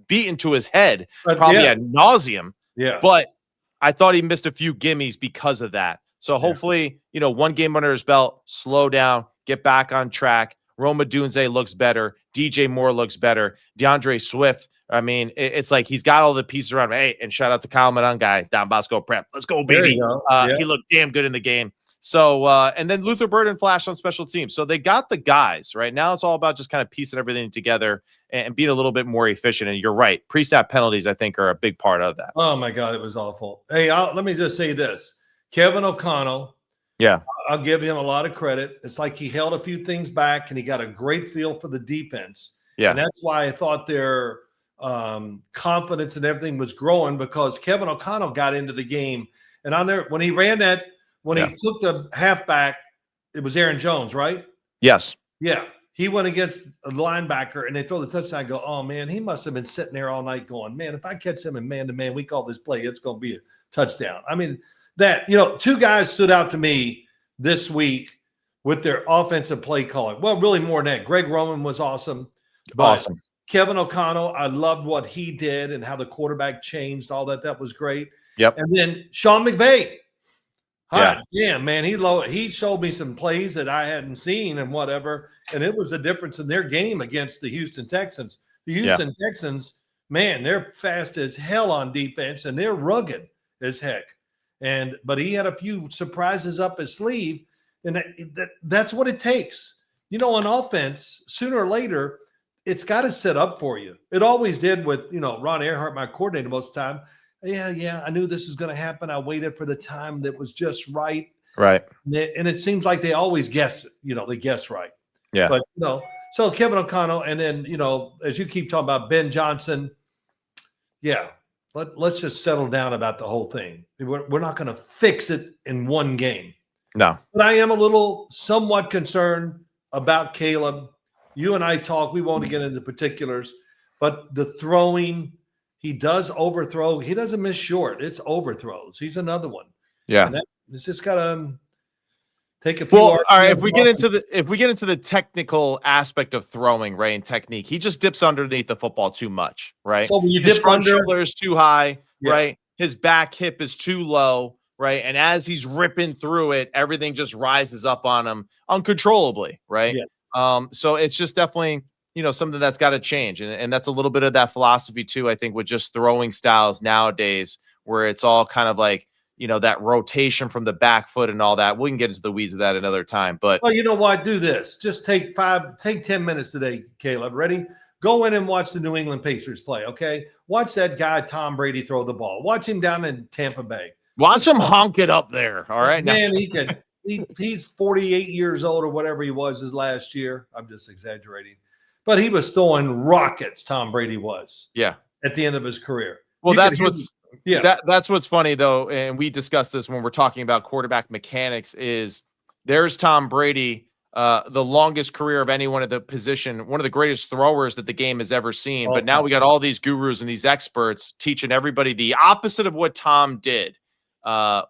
S1: beaten to his head, probably ad nauseum.
S2: Yeah.
S1: But I thought he missed a few gimmies because of that. So hopefully, one game under his belt, slow down, get back on track. Roma Dunze looks better. DJ Moore looks better. DeAndre Swift, I mean, it's like he's got all the pieces around him. Hey, and shout out to Kyle Madon, Don Bosco Prep. Let's go, baby. He looked damn good in the game. So, and then Luther Burden flashed on special teams. So they got the guys, right? Now it's all about just kind of piecing everything together and being a little bit more efficient. And you're right. Pre-snap penalties, I think, are a big part of that.
S2: Oh, my God. It was awful. Hey, let me just say this. Kevin O'Connell.
S1: Yeah.
S2: I'll give him a lot of credit. It's like he held a few things back and he got a great feel for the defense.
S1: Yeah.
S2: And that's why I thought their confidence and everything was growing, because Kevin O'Connell got into the game. And on there, when he ran that, when he took the halfback, it was Aaron Jones, right?
S1: Yes.
S2: Yeah. He went against a linebacker and they throw the touchdown. I go, oh, man, he must have been sitting there all night going, man, if I catch him in man-to-man, we call this play, it's going to be a touchdown. I mean, that, two guys stood out to me this week with their offensive play calling. Well, really more than that. Greg Roman was awesome.
S1: Awesome.
S2: Kevin O'Connell, I loved what he did and how the quarterback changed, all that. That was great.
S1: Yep.
S2: And then Sean McVay. Damn, man, he showed me some plays that I hadn't seen and whatever. And it was the difference in their game against the Houston Texans. The Houston Texans, man, they're fast as hell on defense and they're rugged as heck. But he had a few surprises up his sleeve, and that's what it takes. On offense, sooner or later, it's got to set up for you. It always did with, Ron Earhart, my coordinator most of the time. Yeah, I knew this was going to happen. I waited for the time that was just right.
S1: Right.
S2: And it seems like they always guess, they guess right.
S1: Yeah.
S2: But, so Kevin O'Connell, and then, as you keep talking about Ben Johnson, let's just settle down about the whole thing. We're not going to fix it in one game.
S1: No.
S2: But I am a little somewhat concerned about Caleb. You and I talk. We won't get into particulars. But the throwing, he does overthrow. He doesn't miss short. It's overthrows. He's another one.
S1: Yeah.
S2: It's just got to take a few.
S1: Well, all right. If we get into the technical aspect of throwing, right, and technique, he just dips underneath the football too much, right?
S2: So when you
S1: his
S2: dip
S1: front
S2: under,
S1: shoulder is too high, right? His back hip is too low, right? And as he's ripping through it, everything just rises up on him uncontrollably, right?
S2: Yeah.
S1: So it's just definitely, something that's got to change. And that's a little bit of that philosophy too, I think, with just throwing styles nowadays, where it's all kind of like, that rotation from the back foot and all that. We can get into the weeds of that another time. But
S2: well, you know what? Do this. Just take 10 minutes today, Caleb. Ready? Go in and watch the New England Patriots play, okay? Watch that guy, Tom Brady, throw the ball. Watch him down in Tampa Bay.
S1: Watch him honk it up there, all right?
S2: Man, he's 48 years old or whatever he was his last year. I'm just exaggerating. But he was throwing rockets, Tom Brady was.
S1: Yeah.
S2: At the end of his career.
S1: Well, that's what's funny, though, and we discussed this when we're talking about quarterback mechanics, is there's Tom Brady, the longest career of anyone at the position, one of the greatest throwers that the game has ever seen. But now we got all these gurus and these experts teaching everybody the opposite of what Tom did,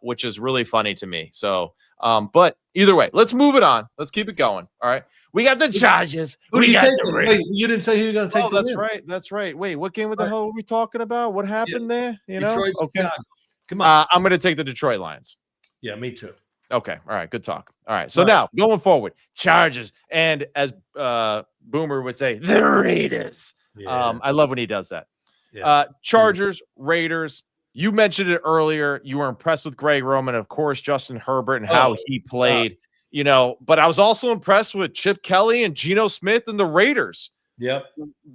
S1: which is really funny to me. So, but either way, let's move it on. Let's keep it going. All right. We got the Chargers.
S2: Wait, you didn't say who you're going to take.
S1: Oh, that's right. That's right. Wait, what game of the hell are we talking about? What happened there?
S2: Detroit,
S1: okay.
S2: Come on.
S1: I'm going to take the Detroit Lions.
S2: Yeah, me too.
S1: Okay. All right. Good talk. All right. So now going forward, Chargers, and as Boomer would say, the Raiders.
S2: Yeah.
S1: I love when he does that.
S2: Yeah.
S1: Chargers, Raiders. You mentioned it earlier. You were impressed with Greg Roman, of course, Justin Herbert, and how he played. But I was also impressed with Chip Kelly and Geno Smith and the Raiders.
S2: Yep.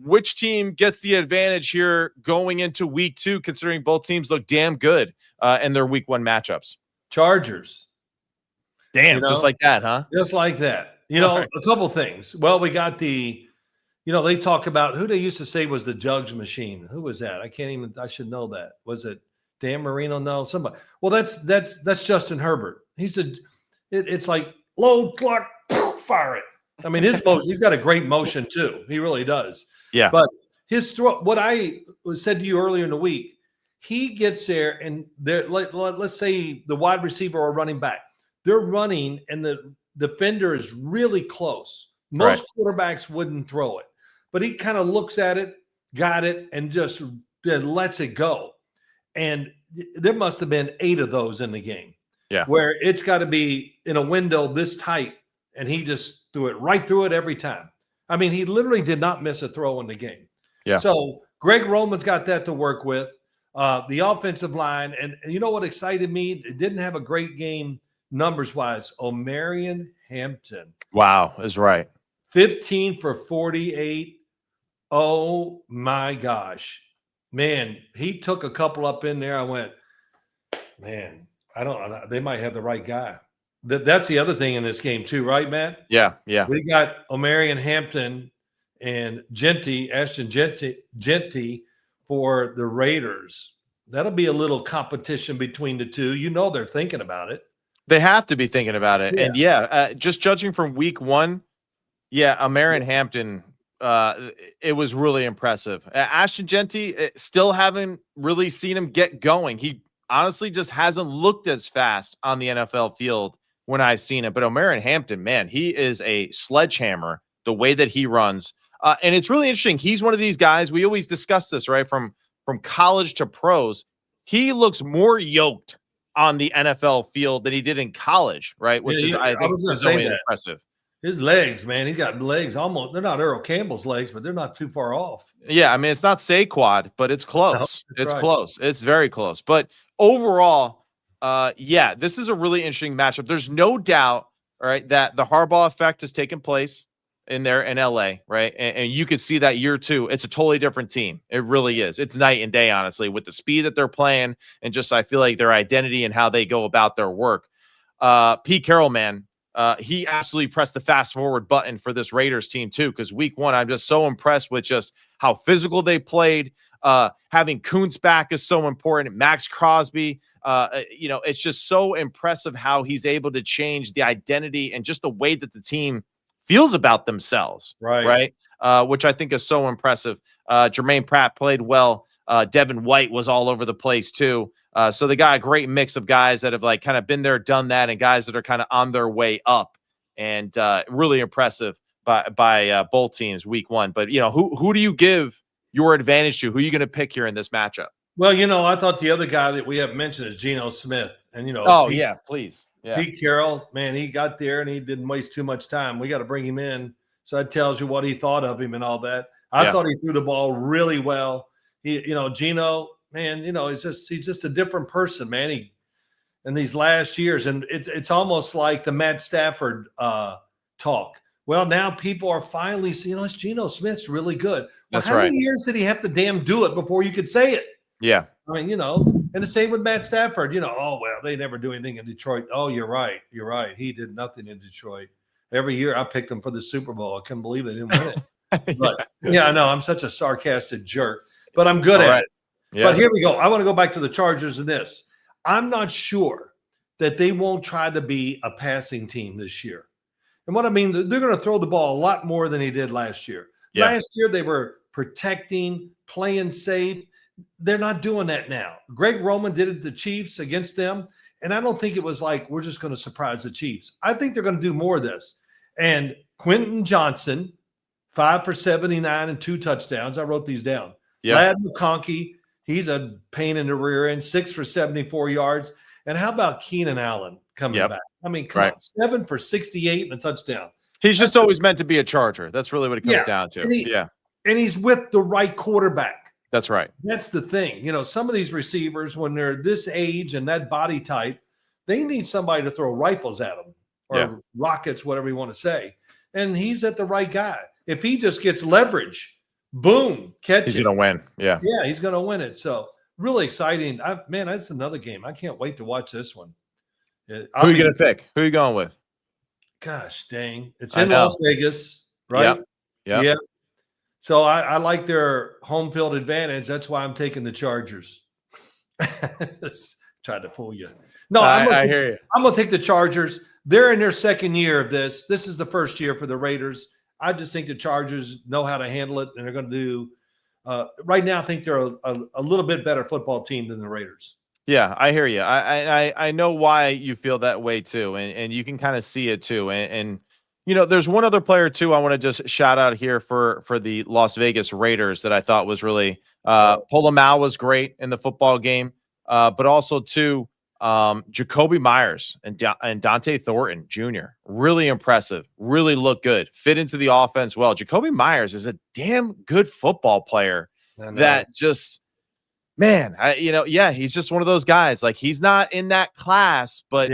S1: Which team gets the advantage here going into week 2, considering both teams look damn good in their week 1 matchups?
S2: Chargers.
S1: Damn, just like that, huh?
S2: Just like that. A couple things. Well, we got the they talk about who they used to say was the jugs machine. Who was that? I should know that. Was it Dan Marino? No, somebody. Well, that's Justin Herbert. It's like load clock, fire it. I mean, his motion, he's got a great motion too. He really does.
S1: Yeah.
S2: But his throw, what I said to you earlier in the week, he gets there and let's say the wide receiver or running back, they're running and the defender is really close. Most quarterbacks wouldn't throw it, but he kind of looks at it, got it, and just then lets it go. And there must have been 8 of those in the game.
S1: Yeah.
S2: Where it's got to be in a window this tight, and he just threw it right through it every time. I mean, he literally did not miss a throw in the game.
S1: Yeah.
S2: So Greg Roman's got that to work with. The offensive line, and you know what excited me? It didn't have a great game numbers-wise. Omarion Hampton.
S1: Wow, is right.
S2: 15 for 48. Oh, my gosh. Man, he took a couple up in there. I went, man, they might have the right guy. That's the other thing in this game too, right, Matt?
S1: Yeah.
S2: We got Omarion Hampton and Ashton Genty for the Raiders. That'll be a little competition between the two. They're thinking about it.
S1: They have to be thinking about it.
S2: Yeah.
S1: And just judging from week 1, Omarion Hampton, it was really impressive. Ashton Genty, still haven't really seen him get going. He honestly just hasn't looked as fast on the NFL field when I've seen it. But Omarion Hampton, man, he is a sledgehammer the way that he runs. And it's really interesting. He's one of these guys, we always discuss this, right? From college to pros, he looks more yoked on the NFL field than he did in college, right? Which I think is really impressive.
S2: His legs, man, he's got legs almost. They're not Earl Campbell's legs, but they're not too far off.
S1: Yeah, I mean, it's not Saquon, but it's close. No, it's right. Close. It's very close. But overall, this is a really interesting matchup. There's no doubt, all right, that the Harbaugh effect has taken place in LA, right? And you could see that year 2. It's a totally different team. It really is. It's night and day, honestly, with the speed that they're playing and just I feel like their identity and how they go about their work. Pete Carroll, man, he absolutely pressed the fast forward button for this Raiders team too, because week 1, I'm just so impressed with just how physical they played. Having Kuntz back is so important. Max Crosby, it's just so impressive how he's able to change the identity and just the way that the team feels about themselves, right? Which I think is so impressive. Jermaine Pratt played well. Devin White was all over the place too. So they got a great mix of guys that have like kind of been there, done that, and guys that are kind of on their way up. And really impressive by both teams week 1. But who do you give your advantage to? Who are you going to pick here in this matchup?
S2: Well, I thought the other guy that we have mentioned is Geno Smith, and
S1: please. Yeah.
S2: Pete Carroll, man, he got there and he didn't waste too much time. We got to bring him in. So that tells you what he thought of him and all that. I thought he threw the ball really well. Geno, man, he's just a different person, man. He in these last years, and it's almost like the Matt Stafford talk. Well, now people are finally seeing, it's Geno Smith's really good. Well, how many years did he have to damn do it before you could say it?
S1: Yeah.
S2: I mean, and the same with Matt Stafford, they never do anything in Detroit. Oh, you're right. He did nothing in Detroit. Every year I picked him for the Super Bowl. I couldn't believe they didn't win it. But I know I'm such a sarcastic jerk, but I'm good at it. Yeah. But here we go. I want to go back to the Chargers and this. I'm not sure that they won't try to be a passing team this year. And what I mean, they're going to throw the ball a lot more than he did last year. Yeah. Last year they were protecting, playing safe. They're not doing that now. Greg Roman did it to the Chiefs against them, and I don't think it was like we're just going to surprise the Chiefs. I think they're going to do more of this. And Quentin Johnson, 5 for 79 and 2 touchdowns. I wrote these down. Yeah. Lad McConkey, he's a pain in the rear end, 6 for 74 yards. And how about Keenan Allen coming back? I mean, come on, 7 for 68 and a touchdown.
S1: He's just always meant to be a Charger. That's really what it comes down to.
S2: And he's with the right quarterback.
S1: That's right.
S2: That's the thing. Some of these receivers, when they're this age and that body type, they need somebody to throw rifles at them or rockets, whatever you want to say. And he's at the right guy. If he just gets leverage, boom, catch it.
S1: He's going to win. Yeah.
S2: Yeah, he's going to win it. So really exciting. Man, that's another game. I can't wait to watch this one.
S1: Who are you going to pick? Who are you going with?
S2: Gosh, dang. It's in Las Vegas, right?
S1: Yeah.
S2: So I like their home field advantage. That's why I'm taking the Chargers. Just tried to fool you. No,
S1: I hear you.
S2: I'm gonna take the Chargers. They're in their second year of this. This is the first year for the Raiders. I just think the Chargers know how to handle it, and they're going to do. Right now, I think they're a little bit better football team than the Raiders.
S1: Yeah, I hear you. I know why you feel that way too, and you can kind of see it too. And there's one other player too I want to just shout out here for the Las Vegas Raiders that I thought was really Polamalu was great in the football game, but also too Jacoby Myers and Dante Thornton Jr. Really impressive, really look good, fit into the offense well. Jacoby Myers is a damn good football player that just. Man, he's just one of those guys. Like, he's not in that class, but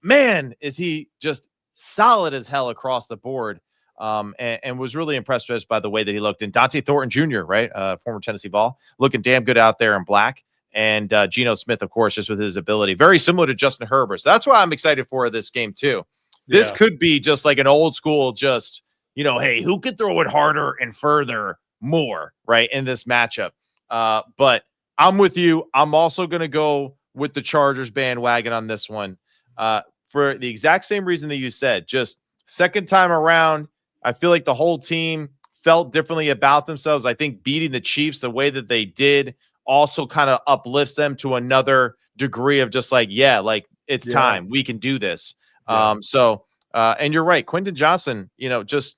S1: man, is he just solid as hell across the board. And was really impressed just by the way that he looked. And Dante Thornton Jr., right? Former Tennessee Vol, looking damn good out there in black. And Geno Smith, of course, just with his ability, very similar to Justin Herbert. So that's why I'm excited for this game too. This could be just like an old school, just, hey, who could throw it harder and further more, right, in this matchup. But I'm with you. I'm also going to go with the Chargers bandwagon on this one for the exact same reason that you said. Just second time around, I feel like the whole team felt differently about themselves. I think beating the Chiefs the way that they did also kind of uplifts them to another degree of just like, it's time. We can do this. And you're right. Quentin Johnson, just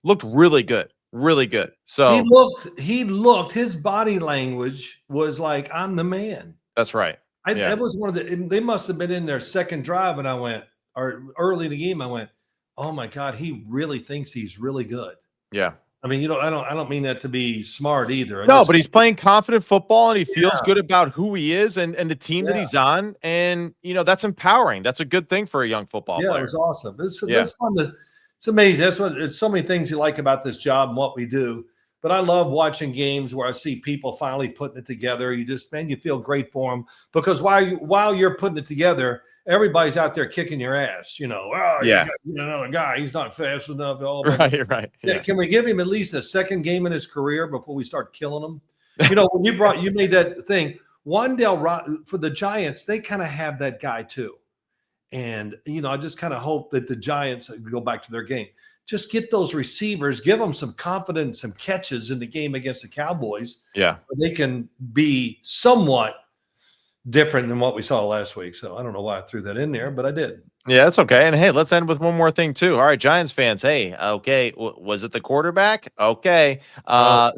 S1: looked really good. Really good. So
S2: he looked, his body language was like, I'm the man.
S1: That's right.
S2: That was one of they must have been in their second drive. And I went, or early in the game, I went, oh my God, he really thinks he's really good.
S1: Yeah.
S2: I mean, I don't mean that to be smart either.
S1: But he's playing confident football and he feels good about who he is and the team that he's on. And, that's empowering. That's a good thing for a young football player.
S2: Yeah, it was awesome. It's fun to. It's amazing. It's so many things you like about this job and what we do. But I love watching games where I see people finally putting it together. You feel great for them because while you're putting it together, everybody's out there kicking your ass. Another guy. He's not fast enough.
S1: Right. Yeah.
S2: Can we give him at least a second game in his career before we start killing him? When you made that thing, Wandale for the Giants, they kind of have that guy too. And, I just kind of hope that the Giants go back to their game. Just get those receivers, give them some confidence, some catches in the game against the Cowboys.
S1: Yeah.
S2: They can be somewhat different than what we saw last week. So I don't know why I threw that in there, but I did.
S1: Yeah, that's okay. And hey, let's end with one more thing too. All right, Giants fans. Hey, okay. Was it the quarterback? Okay. Yeah,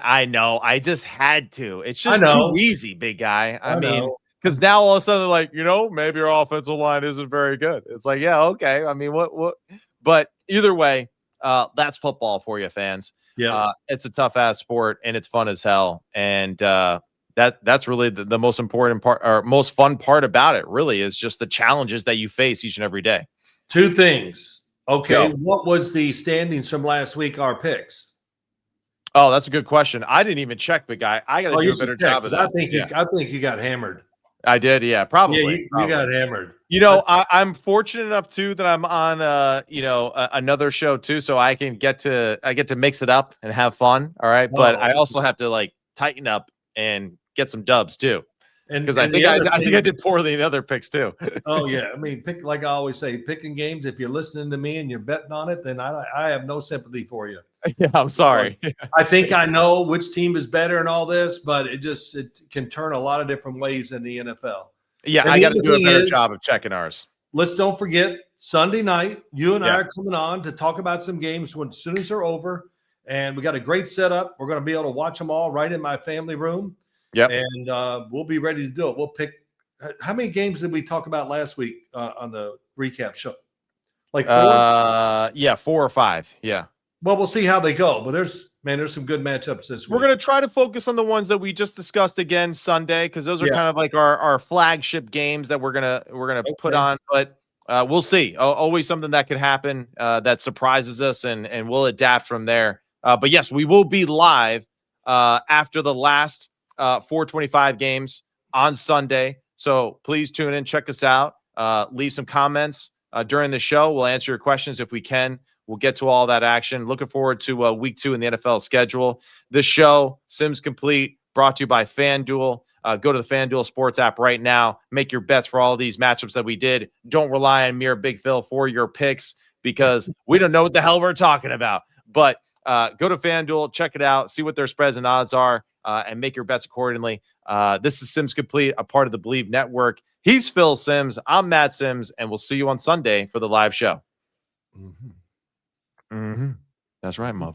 S1: I know. I just had to. It's just too easy, big guy. I mean, because now all of a sudden, like, maybe your offensive line isn't very good. It's like, yeah, okay. I mean, what? But either way, that's football for you, fans.
S2: Yeah,
S1: it's a tough ass sport and it's fun as hell. And that's really the most important part or most fun part about it. Really, is just the challenges that you face each and every day.
S2: Two things. Okay, what was the standings from last week? Our picks.
S1: Oh, that's a good question. I didn't even check, big guy. I got to do a better job of that.
S2: I think you got hammered.
S1: I did, yeah, probably.
S2: Yeah, you got hammered.
S1: I'm fortunate enough too that I'm on, another show too, so I get to mix it up and have fun. All right, but I also have to like tighten up and get some dubs too, because I think I did poorly in the other picks too.
S2: Oh yeah, I mean, like I always say, picking games. If you're listening to me and you're betting on it, then I have no sympathy for you.
S1: Yeah, I'm sorry.
S2: I think I know which team is better and all this, but it can turn a lot of different ways in the NFL.
S1: Yeah, I got to do a better job of checking ours.
S2: Let's don't forget Sunday night. You and I are coming on to talk about some games as soon as they're over, and we got a great setup. We're going to be able to watch them all right in my family room.
S1: Yep.
S2: And we'll be ready to do it. We'll pick. How many games did we talk about last week on the recap show? Like 4?
S1: 4 or 5. Yeah.
S2: Well, we'll see how they go, but there's some good matchups this week.
S1: We're going to try to focus on the ones that we just discussed again Sunday, because those are kind of like our flagship games that we're gonna put on. But we'll see. Always something that could happen that surprises us, and we'll adapt from there. But yes, we will be live after the last 425 games on Sunday. So please tune in, check us out, leave some comments. during the show. We'll answer your questions if we can. We'll get to all that action. Looking forward to week 2 in the NFL schedule. This show, Sims Complete, brought to you by FanDuel. Go to the FanDuel Sports app right now. Make your bets for all these matchups that we did. Don't rely on mere Big Phil for your picks because we don't know what the hell we're talking about. But go to FanDuel, check it out, see what their spreads and odds are, and make your bets accordingly. This is Sims Complete, a part of the Believe Network. He's Phil Sims. I'm Matt Sims, and we'll see you on Sunday for the live show. That's right, Muv.